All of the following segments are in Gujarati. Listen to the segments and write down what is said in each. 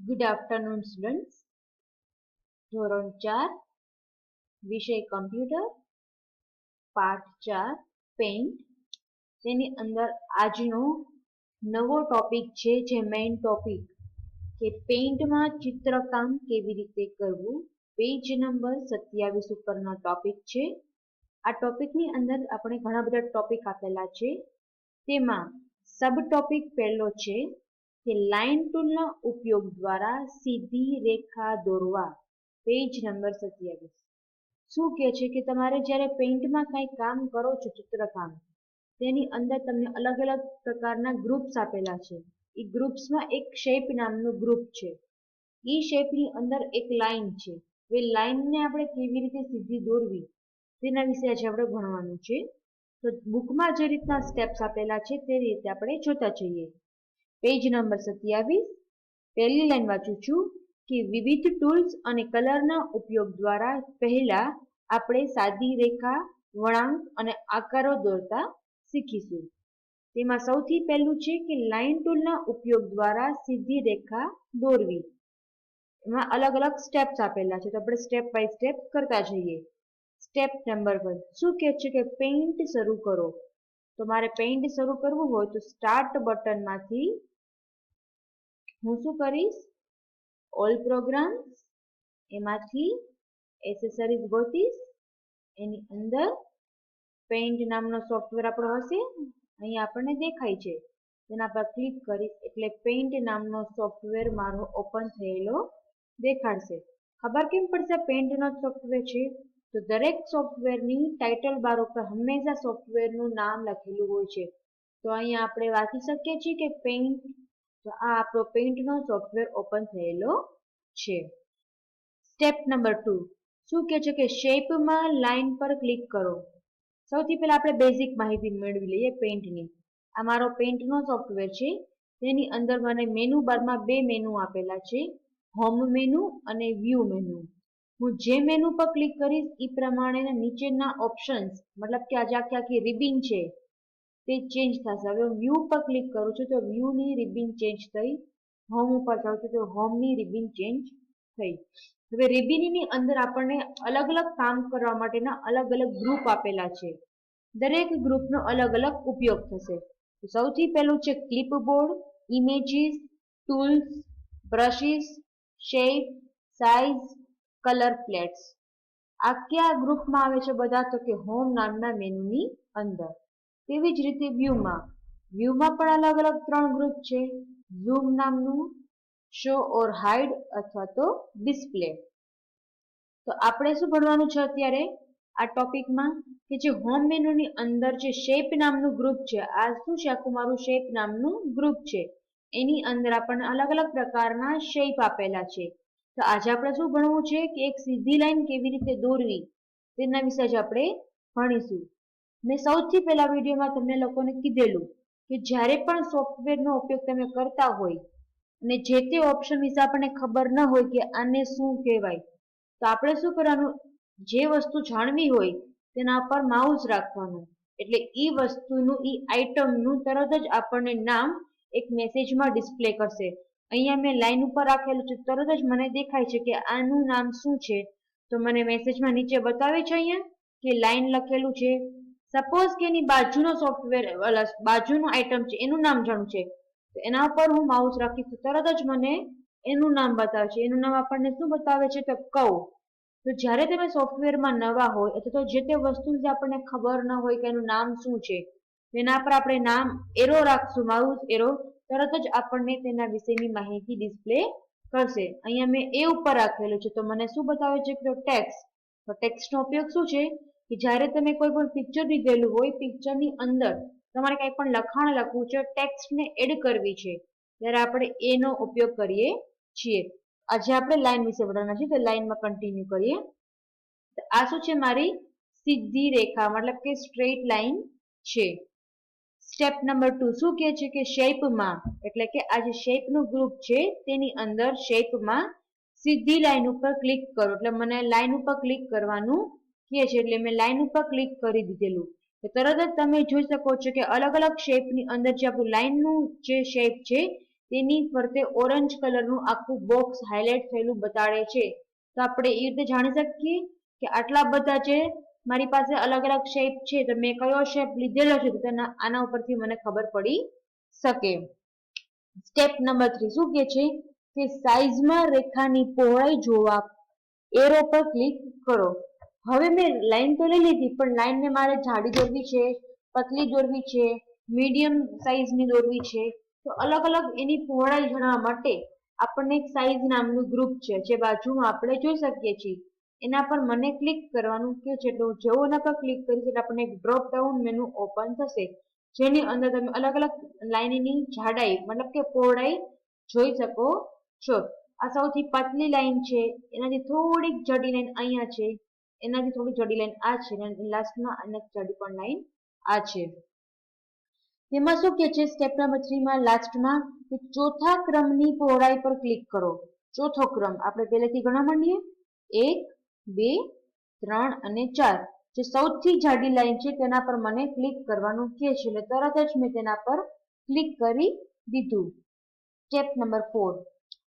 Good afternoon, students. ધોરણ 4 વિષય કમ્પ્યુટર પાઠ 4 પેઇન્ટ. તેની અંદર આજનો નવો ટોપિક છે જે મેઇન ટોપિક કે પેઇન્ટમાં ચિત્રકામ કેવી રીતે કરવું. પેજ નંબર 27 ઉપરનો ટોપિક છે. આ ટોપિકની અંદર આપણે ઘણા બધા ટોપિક આપેલા છે. તેમાં સબ ટોપિક પહેલો છે કે લાઇન ટૂલના ઉપયોગ દ્વારા સીધી રેખા દોરવા. Page number 27. શું કહે છે કે તમારે જ્યારે પેઇન્ટમાં કંઈ કામ કરો છો, ચિત્રકામ, તેની અંદર તમને અલગ અલગ પ્રકારના ગ્રુપ્સ આપેલા છે. એ ગ્રુપ્સમાં એક શેપ નામનું ગ્રુપ છે. એ શેપની અંદર એક લાઇન છે. એ લાઇનને આપણે કેવી રીતે સીધી દોરવી તેના વિશે આજે આપણે ભણવાનું છે. તો બુકમાં જે રીતના સ્ટેપ્સ આપેલા છે તે રીતે આપણે જોતા જઈએ. Page number 27. પહેલી લાઈન વાંચું છું કે વિવિધ ટૂલ્સ અને કલરના ઉપયોગ દ્વારા પહેલા આપણે સાદી રેખા, વળાંક અને આકારો દોરતા શીખીશું. તેમાં સૌથી પહેલું છે કે લાઇન ટૂલના ઉપયોગ દ્વારા સીધી રેખા દોરવી. એમાં અલગ અલગ સ્ટેપ્સ આપેલા છે, તો આપણે સ્ટેપ બાય સ્ટેપ કરતા જઈએ. સ્ટેપ નંબર 1 શું કહે છે કે પેઇન્ટ શરૂ કરો. તો મારે પેઇન્ટ શરૂ કરવું હોય તો સ્ટાર્ટ બટનમાંથી હું શું કરીશ, ઓલ પ્રોગ્રામ્સ, એમાંથી એસેસરીઝ ગોતીશ. એની અંદર પેઇન્ટ નામનો સોફ્ટવેર આપણો હશે, અહીંયા આપણને દેખાય છે, તેના પર ક્લિક કરીશ એટલે પેઇન્ટ નામનો સોફ્ટવેર મારો ઓપન થયેલો દેખાડશે. ખબર કેમ પડશે પેઇન્ટનો સોફ્ટવેર છે? તો દરેક સોફ્ટવેરની ટાઇટલ બાર ઉપર હંમેશા સોફ્ટવેરનું નામ લખેલું હોય છે. તો અહીંયા આપણે વાંચી શકીએ છીએ કે પેઇન્ટ. તો આ આપણો પેઇન્ટનો સોફ્ટવેર ઓપન થયેલો છે. સ્ટેપ નંબર 2 શું કહે છે કે શેપમાં લાઇન પર ક્લિક કરો. સૌથી પહેલા આપણે બેઝિક માહિતી મેળવી લઈએ પેઇન્ટની. આ મારો પેઇન્ટનો સોફ્ટવેર છે. તેની અંદર મને મેનુ બારમાં બે મેનુ આપેલા છે, હોમ મેનુ અને વ્યૂ મેનુ. હું જે મેનુ પર ક્લિક કરીશ એ પ્રમાણે નીચેના ઓપ્શન્સ, મતલબ કે આજે આખી રિબિન છે તે ચેન્જ થશે. હવે વ્યૂ પર ક્લિક કરું છું તો વ્યૂની રિબિન ચેન્જ થઈ. હોમ ઉપર જાઉં છું તો હોમની રિબિન ચેન્જ થઈ. હવે રિબિનની અંદર આપણને અલગ અલગ કામ કરવા માટેના અલગ અલગ ગ્રુપ આપેલા છે. દરેક ગ્રુપનો અલગ અલગ ઉપયોગ થશે. સૌથી પહેલું છે clipboard, images, tools, brushes, shape, size, colour plates. આ કયા ગ્રુપમાં આવે છે બધા? તો કે હોમ નામના મેનુની અંદર. તેવી જ રીતે વ્યૂમાં પણ અલગ અલગ 3 ગ્રુપ છે. ઝૂમ નામનું, શો ઓર હાઇડ અથવા તો ડિસ્પ્લે. તો આપણે શું ભણવાનું છે અત્યારે આ ટોપિકમાં કે જે હોમ મેનુની અંદર જે શેપ નામનું ગ્રુપ છે, આ શું છે, આખું મારું શેપ નામનું ગ્રુપ છે. એની અંદર આપણને અલગ અલગ પ્રકારના શેપ આપેલા છે. તો આજે આપણે શું ભણવું છે કે એક સીધી લાઈન કેવી રીતે દોરવી તેના વિશે જ આપણે ભણીશું. મેં સૌથી પહેલા વિડીયોમાં તમને લોકોને કીધેલું કે જ્યારે પણ સોફ્ટવેરનો ઉપયોગ તમે કરતા હોય અને જે તે ઓપ્શન વિશે આપણને ખબર ન હોય કે આને શું કહેવાય, તો આપણે શું કરવાનું, જે વસ્તુ જાણવી હોય તેના પર માઉસ રાખવાનું, એટલે એ વસ્તુનું, એ આઇટમનું તરત જ આપણને નામ એક મેસેજમાં ડિસ્પ્લે કરશે. અહીંયા મેં લાઈન ઉપર રાખેલું છે, તરત જ મને દેખાય છે કે આનું નામ શું છે. તો મને મેસેજમાં નીચે બતાવે છે અહીંયા કે લાઈન લખેલું છે. સપોઝ કે એની બાજુનો સોફ્ટવેર, બાજુનું આઇટમ છે એનું નામ જાણવું છે, તો એના ઉપર હું માઉસ રાખીશ તો તરત જ મને એનું નામ બતાવે છે. એનું નામ આપણને શું બતાવે છે? તો કર્વ. તો જ્યારે તમે સોફ્ટવેરમાં નવા હોય અથવા તો જે તે વસ્તુ જે આપણને ખબર ન હોય કે એનું નામ શું છે, તેના પર આપણે નામ એરો રાખશું, માઉસ એરો, તરત જ આપણને તેના વિશેની માહિતી ડિસ્પ્લે કરશે. અહીંયા મેં એ ઉપર રાખેલું છે તો મને શું બતાવે છે? તો ટેક્સ્ટ. તો ટેક્સ્ટનો ઉપયોગ શું છે કે જ્યારે તમે કોઈ પણ પિક્ચર લીધેલું હોય, પિક્ચરની અંદર તમારે કંઈ પણ લખાણ લખવું છે, ટેક્સ્ટને એડ કરવી છે, ત્યારે આપણે એનો ઉપયોગ કરીએ છીએ. આજે આપણે લાઈન વિશે ભણવાના છીએ તો લાઈનમાં કન્ટિન્યુ કરીએ. તો આ શું છે? મારી સીધી રેખા, મતલબ કે સ્ટ્રેટ લાઈન છે. સ્ટેપ નંબર 2 શું કહે છે કે શેપમાં, એટલે કે આ જે શેપનું ગ્રુપ છે તેની અંદર શેપમાં સીધી લાઈન ઉપર ક્લિક કરો. એટલે મને લાઈન ઉપર ક્લિક કરવાનું કહે છે, એટલે મેં લાઈન ઉપર ક્લિક કરી દીધેલું. તો તરત જ તમે જોઈ શકો છો કે અલગ અલગ શેપની અંદર જે આપણું લાઈનનું જે શેપ છે તેની ફરતે ઓરેન્જ કલરનું આખું બોક્સ હાઇલાઇટ થયેલું બતાડે છે. તો આપણે એ રીતે જાણી શકીએ કે આટલા બધા જે મારી પાસે અલગ અલગ શેપ છે, તો મેં કયો શેપ લીધેલો છે તો આના ઉપરથી મને ખબર પડી શકે. સ્ટેપ નંબર 3 શું કે છે કે સાઈઝમાં રેખાની પહોળાઈ જોવા એરો પર ક્લિક કરો. હવે મેં લાઈન તો લઈ લીધી, પણ લાઈનને મારે જાડી દોરવી છે, પતલી દોરવી છે, મીડિયમ સાઈઝની દોરવી છે. તો અલગ અલગ એની પહોળાઈ જણાવવા માટે આપણને એક સાઈઝ નામનું ગ્રુપ છે જે બાજુમાં આપણે જોઈ શકીએ છીએ. એના પર મને ક્લિક કરવાનું કે છે. તો જેવું એના પર ક્લિક કરીશ એટલે આપણને એક ડ્રોપ ડાઉન મેનુ ઓપન થશે, જેની અંદર તમે અલગ અલગ લાઈનની જાડાઈ મતલબ કે પહોળાઈ જોઈ શકો છો. આ સૌથી પતલી લાઈન છે, એનાથી થોડીક જાડી લાઈન અહીંયા છે, એનાથી થોડી જાડી લાઈન આ છે, અને લાસ્ટમાં આના જાડી પણ લાઈન આ છે. તેમાં શું કે છે સ્ટેપ નંબર 3 માં લાસ્ટમાં કે ચોથા ક્રમની પહોળાઈ પર ક્લિક કરો. ચોથો ક્રમ આપણે પહેલેથી ગણવા માંડીએ, 1 2 3 અને 4. જે સૌથી જાડી લાઈન છે તેના પર મને ક્લિક કરવાનું કહે છે, એટલે તરત જ મેં તેના પર ક્લિક કરી દીધું. સ્ટેપ નંબર 4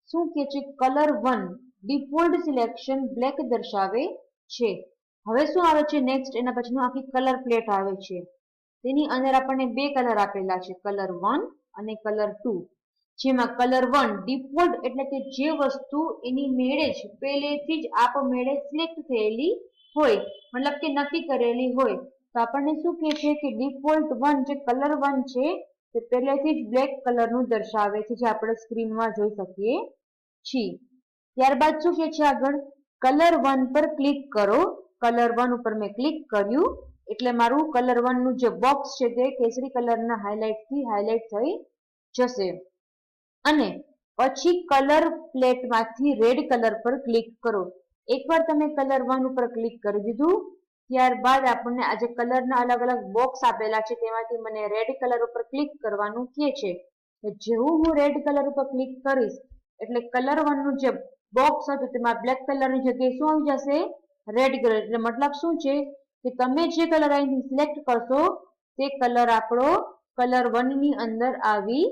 શું કે છે કલર 1 ડિફોલ્ટ સિલેક્શન બ્લેક દર્શાવે છે. હવે શું આવે છે નેક્સ્ટ, એના પછીનું આખી કલર પ્લેટ આવે છે. તેની અંદર આપણને બે કલર આપેલા છે, કલર 1 અને કલર 2. જેમાં કલર 1 ડિફોલ્ટ એટલે કે જે વસ્તુ એની મેળે જ પહેલેથી જ આપમેળે સિલેક્ટ થયેલી હોય, મતલબ કે નક્કી કરેલી હોય. તો આપણને શું કહે છે કે ડિફોલ્ટ 1 જે કલર 1 છે તે પહેલેથી જ બ્લેક કલરનું દર્શાવે છે, જે આપણે સ્ક્રીનમાં જોઈ શકીએ છીએ. ત્યારબાદ શું કહે છે આગળ, કલર 1 પર ક્લિક કરો. કલર 1 ઉપર મેં ક્લિક કર્યું એટલે મારું કલર 1 નું જે બોક્સ છે તે કેસરી કલરના હાઇલાઇટથી હાઇલાઇટ થઈ જશે. અને પછી કલર પ્લેટમાંથી રેડ કલર પર ક્લિક કરો. એકવાર તમે કલર 1 ઉપર ક્લિક કરી દીધું, ત્યારબાદ આપણને આ જે કલરના અલગ અલગ બોક્સ આપેલા છે તેમાંથી મને રેડ કલર ઉપર ક્લિક કરવાનું કહે છે. જેવું હું રેડ કલર ઉપર ક્લિક કરીશ એટલે કલર 1 નું જે બોક્સ હતું તેમાં બ્લેક કલરની જગ્યાએ શું આવી જશે, રેડ કલર. એટલે મતલબ શું છે કે તમે જે કલર અહીંથી સિલેક્ટ કરશો તે કલર આપણો કલર 1 ની અંદર આવી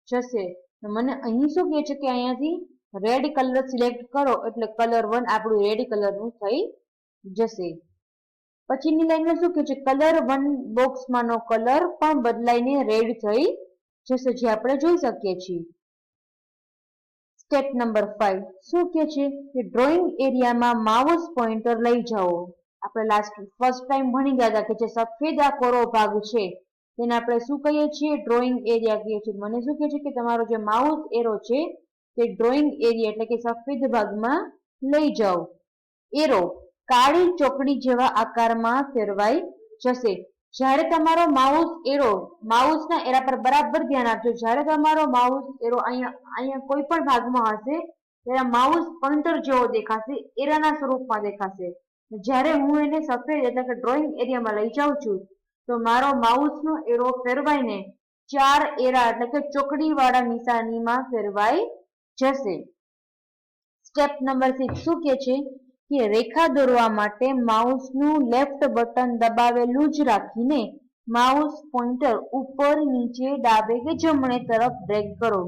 જશે. મને અહીં શું કહે છે કે અહીંયાથી રેડ કલર સિલેક્ટ કરો એટલે કલર 1 આપણું રેડ કલરનું થઈ જશે. પછીની લાઈનમાં શું કહે છે કલર 1 બોક્સમાંનો કલર પણ બદલાઈને રેડ થઈ જશે, જે આપણે જોઈ શકીએ છીએ. સ્ટેપ નંબર 5 શું કહે છે કે ડ્રોઈંગ એરિયામાં માઉસ પોઇન્ટર લઈ જાઓ. આપણે ફર્સ્ટ ટાઈમ ભણી ગયા હતા કે જે સફેદ આ કોરો ભાગ છે તેને આપણે શું કહીએ છીએ, ડ્રોઈંગ એરિયા કહીએ છીએ. મને શું કહે છે કે તમારો જે માઉસ એરો છે તે ડ્રોઈંગ એરિયા એટલે કે સફેદ ભાગમાં લઈ જાઓ. એરો કાળી ચોકડી જેવા આકારમાં ફેરવાઈ જશે. જ્યારે તમારો માઉસ એરો માઉસના એરા પર બરાબર ધ્યાન આપજો. જ્યારે તમારો માઉસ એરો અહીંયા કોઈ પણ ભાગમાં હશે ત્યારે માઉસ પોઇન્ટર જેવો દેખાશે, એરાના સ્વરૂપમાં દેખાશે. જ્યારે હું એને સફેદ એટલે કે ડ્રોઈંગ એરિયામાં લઈ જાઉં છું તો મારો માઉસનો એરો ફેરવાઈને 4 એરા એટલે કે ચોકડી વાળા નિશાનીમાં ફેરવાઈ જશે. સ્ટેપ નંબર 6 શું કહે છે કે રેખા દોરવા માટે માઉસનું લેફ્ટ બટન દબાવેલું જ રાખીને માઉસ પોઇન્ટર ઉપર નીચે ડાબે કે જમણે તરફ ડ્રેગ કરો.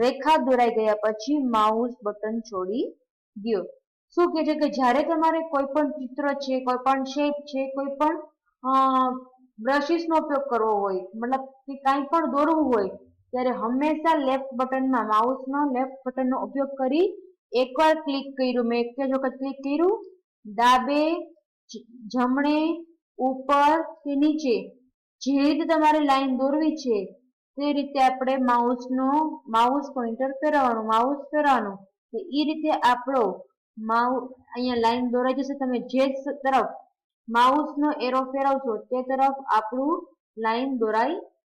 રેખા દોરાઈ ગયા પછી માઉસ બટન છોડી દો. શું કહે છે કે જ્યારે તમારે કોઈ પણ ચિત્ર છે, કોઈ પણ શેપ છે, કોઈ પણ બ્રશિસનો ઉપયોગ કરવો હોય, મતલબ કે કાંઈ પણ દોરવું હોય ત્યારે હંમેશા લેફ્ટ બટનમાં માઉસના લેફ્ટ બટનનો ઉપયોગ કરી એકવાર ક્લિક કર્યું, મેં એક જ વખત ક્લિક કર્યું, ડાબે જમણે ઉપર કે નીચે જે રીતે તમારે લાઈન દોરવી છે તે રીતે આપણે માઉસ પોઇન્ટર ફેરવવાનું. તો એ રીતે આપણો અહીંયા લાઈન દોરાઈ જશે. તમે જે તરફ માઉસનો એરો ફેરવશો તે તરફ આપણું લાઈન દોરાઈ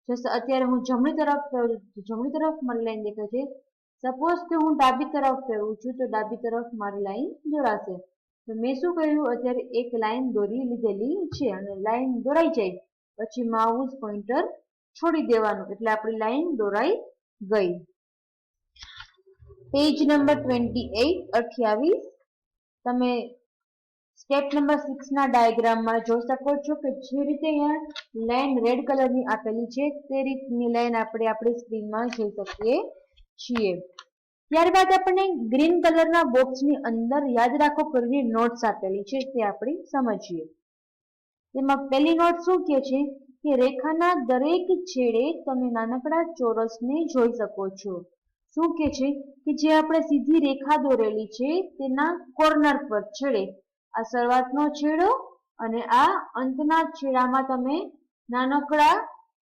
જશે. અત્યારે હું જમણી તરફ મારી લાઈન દેખાય છે. સપોઝ કે હું ડાબી તરફ ફેરવું છું તો ડાબી તરફ મારી લાઈન દોરાશે. તો મેં શું કર્યું, અત્યારે એક લાઈન દોરી લીધેલી છે અને લાઈન દોરાઈ જાય પછી માઉસ પોઇન્ટર છોડી દેવાનું એટલે આપણી લાઈન દોરાઈ ગઈ. પેજ નંબર 28 તમે સ્ટેપ નંબર 6 ના ડાયાગ્રામમાં જોઈ શકો છો કે જે રીતે અહીંયા લાઈન રેડ કલરની આપેલી છે તે રીતની લાઈન આપણે આપણી સ્ક્રીનમાં જોઈ શકીએ છીએ. ત્યારબાદ આપણને ગ્રીન કલરના બોક્સની અંદર યાદ રાખો કરીને નોટ્સ આપેલી છે તે આપણે સમજીએ. તેમાં પહેલી નોટ શું કહે છે કે રેખાના દરેક છેડે તમે નાનકડા ચોરસને જોઈ શકો છો. શું કહે છે કે જે આપણે સીધી રેખા દોરેલી છે તેના કોર્નર પર છેડે આ શરૂઆતનો છેડો અને આ અંતના છેડામાં તમે નાનકડા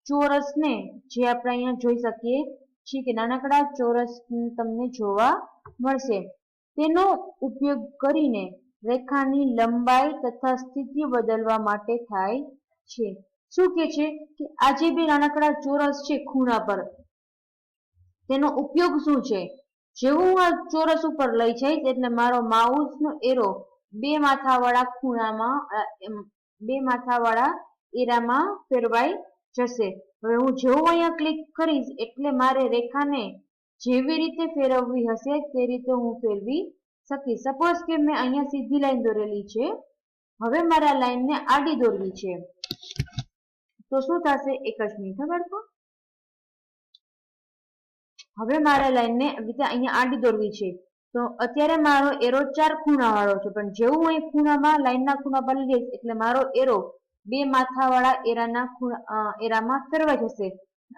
ચોરસને જે આપણે અહીંયા જોઈ શકીએ છીએ કે નાનકડા ચોરસ તમને જોવા મળશે. તેનો ઉપયોગ કરીને રેખાની લંબાઈ તથા સ્થિતિ બદલવા માટે થાય છે. શું કહે છે કે આ જે બે નાનકડા ચોરસ છે ખૂણા પર તેનો ઉપયોગ શું છે? જેવું હું આ ચોરસ ઉપર લઈ જઈશ એટલે મારો માઉસનો એરો બે માથાવાળા ખૂણામાં બે માથાવાળા એરામાં ફેરવાઈ જશે. હવે હું જેવું અહીંયા ક્લિક કરીશ એટલે મારે રેખાને જેવી રીતે ફેરવવી હશે તે રીતે હું ફેરવી શકીશ. સપોઝ કે મેં અહીંયા સીધી લાઈન દોરેલી છે, હવે મારે આ લાઈનને આડી દોરવી છે તો શું થશે? એક જ મિનિટ બાળકો. હવે મારે લાઈનને રીતે અહીંયા આડી દોરવી છે તો અત્યારે મારો એરો 4 ખૂણા વાળો છે, પણ જેવું હું અહીં ખૂણામાં લાઈનના ખૂણા પર લઈશ એટલે મારો એરો બે માથાવાળા એરામાં ફેરવાઈ જશે.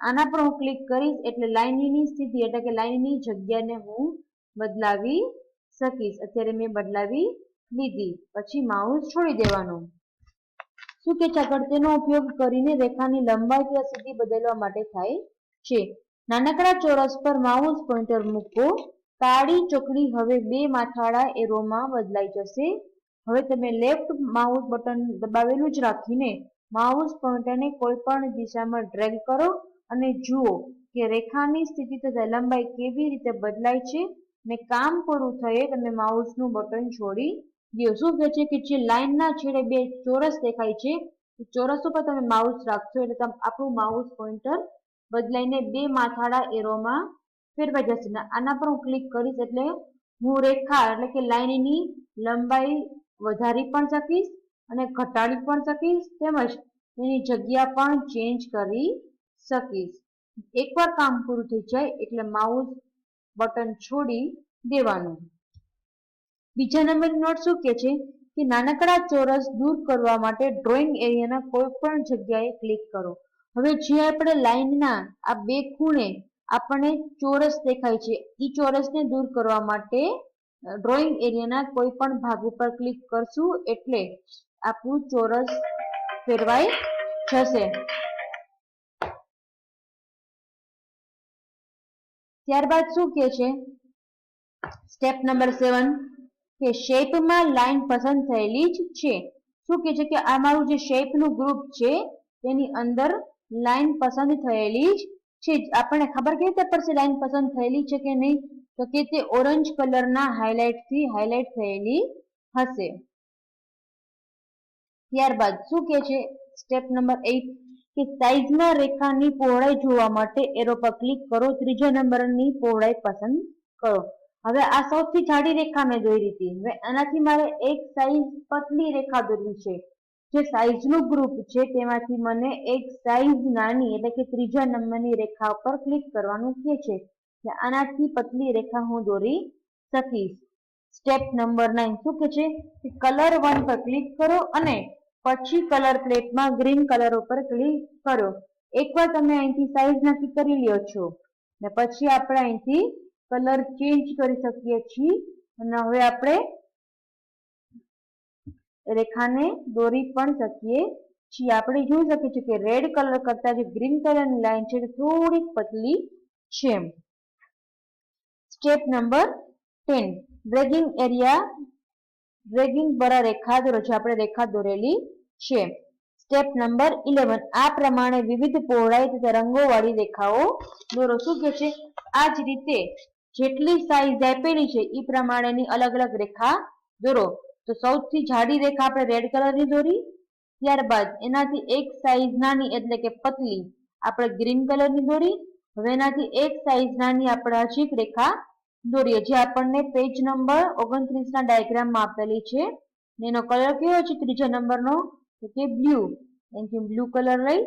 આના પર હું ક્લિક કરીશ એટલે લાઈનની સ્થિતિ એટલે કે લાઈનની જગ્યાને હું બદલાવી શકીશ. અત્યારે મેં બદલાવી લીધી, પછી માઉસ છોડી દેવાનું. શું કે છે આગળ? તેનો ઉપયોગ કરીને રેખાની લંબાઈ કે સ્થિતિ બદલવા માટે થાય છે. નાનકડા ચોરસ પર માઉસ પોઇન્ટર મૂકો. કાળી ચોકડી હવે બે માથાવાળા એરોમાં બદલાઈ જશે. હવે તમે લેફ્ટ માઉસ બટન દબાવેલું જ રાખીને માઉસ પોઇન્ટરને કોઈ પણ દિશામાં ડ્રેગ કરો અને જુઓ કે રેખાની સ્થિતિ તથા લંબાઈ કેવી રીતે બદલાય છે. ને કામ પૂરું થયે તમે માઉસનું બટન છોડી દો. શું કહે છે કે જે લાઈનના છેડે બે ચોરસ દેખાય છે ચોરસ ઉપર તમે માઉસ રાખશો એટલે આપણું માઉસ પોઇન્ટર બદલાઈને બે માથાળા એરોમાં ફેરવાઈ જશે. આના પર હું ક્લિક કરીશ એટલે હું રેખા એટલે કે લાઈનની લંબાઈ વધારી પણ શકીશ અને ઘટાડી પણ શકીશ, તેમજ એની જગ્યા પણ ચેન્જ કરી શકીશ. એકવાર કામ પૂરું થઈ જાય એટલે માઉસ બટન છોડી દેવાનું. બીજા નંબરની નોટ શું કહે છે કે નાનકડા ચોરસ દૂર કરવા માટે ડ્રોઈંગ એરિયાના કોઈ પણ જગ્યાએ ક્લિક કરો. હવે જે આપણે લાઈનના આ બે ખૂણે આપણને ચોરસ દેખાય છે એ ચોરસને દૂર કરવા માટે ડ્રોઈંગ એરિયાના કોઈ પણ ભાગ ઉપર ક્લિક કરશું એટલે આપણું ચોરસ ફેરવાઈ જશે. ત્યારબાદ શું કહે છે? સ્ટેપ નંબર 7 કે શેપમાં લાઈન પસંદ થયેલી જ છે. શું કહે છે કે આ મારું જે શેપનું ગ્રુપ છે તેની અંદર લાઈન પસંદ થયેલી જ છે. આપણને ખબર કેવી રીતે પડશે લાઈન પસંદ થયેલી છે કે નહીં? તો કે તે ઓરેન્જ કલરના હાઇલાઇટથી હાઇલાઇટ થયેલી હશે. ત્યારબાદ શું કહે છે? સ્ટેપ નંબર 8 કે સાઈઝમાં રેખાની પહોળાઈ જોવા માટે એરો પર ક્લિક કરો. ત્રીજા નંબરની પહોળાઈ પસંદ કરો. હવે આ સૌથી જાડી રેખા મેં દોરી હતી. હવે આનાથી મારે એક સાઈઝ પતલી રેખા દોરવી છે. જે સાઈઝનું ગ્રુપ છે તેમાંથી મને એક સાઈઝ નાની એટલે કે ત્રીજા નંબરની રેખા પર ક્લિક કરવાનું કહે છે. આનાથી પતલી રેખા હું દોરી શકીશ. સ્ટેપ નંબર 9 શું કહે છે કે કલર 1 પર ક્લિક કરો અને પછી કલર પ્લેટમાં ગ્રીન કલર ઉપર ક્લિક કરો. એકવાર તમે અહીંથી સાઈઝ નક્કી કરી લ્યો છો ને પછી આપણે અહીંથી કલર ચેન્જ કરી શકીએ છીએ. અને હવે આપણે રેખાને દોરી પણ શકીએ છીએ. આપણે જોઈ શકીએ છીએ કે રેડ કલર કરતા જે ગ્રીન કલરની લાઈન છે તે થોડીક પતલી છે. Step number 10 dragging area dragging દ્વારા રેખા દોરો છે. આપણે રેખા દોરેલી છે. સ્ટેપ નંબર 11 આ પ્રમાણે વિવિધ પહોળાઈ તથા રંગોવાળી રેખાઓ દોરો. શું કહે છે? આ જ રીતે જેટલી સાઈઝ આપેલી છે એ પ્રમાણેની અલગ અલગ રેખા દોરો. તો સૌથી જાડી રેખા આપણે રેડ કલરની દોરી. ત્યારબાદ એનાથી એક સાઈઝ નાની એટલે કે પતલી આપણે ગ્રીન કલરની દોરી. હવે એનાથી એક સાઈઝ નાની આપણે હજી એક રેખા દોરીએ જે આપણને પેજ નંબર 29 ના ડાયાગ્રામમાં આપેલી છે. એનો કલર કેવો છે ત્રીજા નંબરનો? તો કે બ્લુ. એનાથી બ્લુ કલર લઈ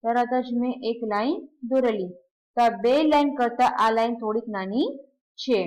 તરત જ મેં એક લાઈન દોરેલી. તો આ બે લાઈન કરતા આ લાઈન થોડીક નાની છે.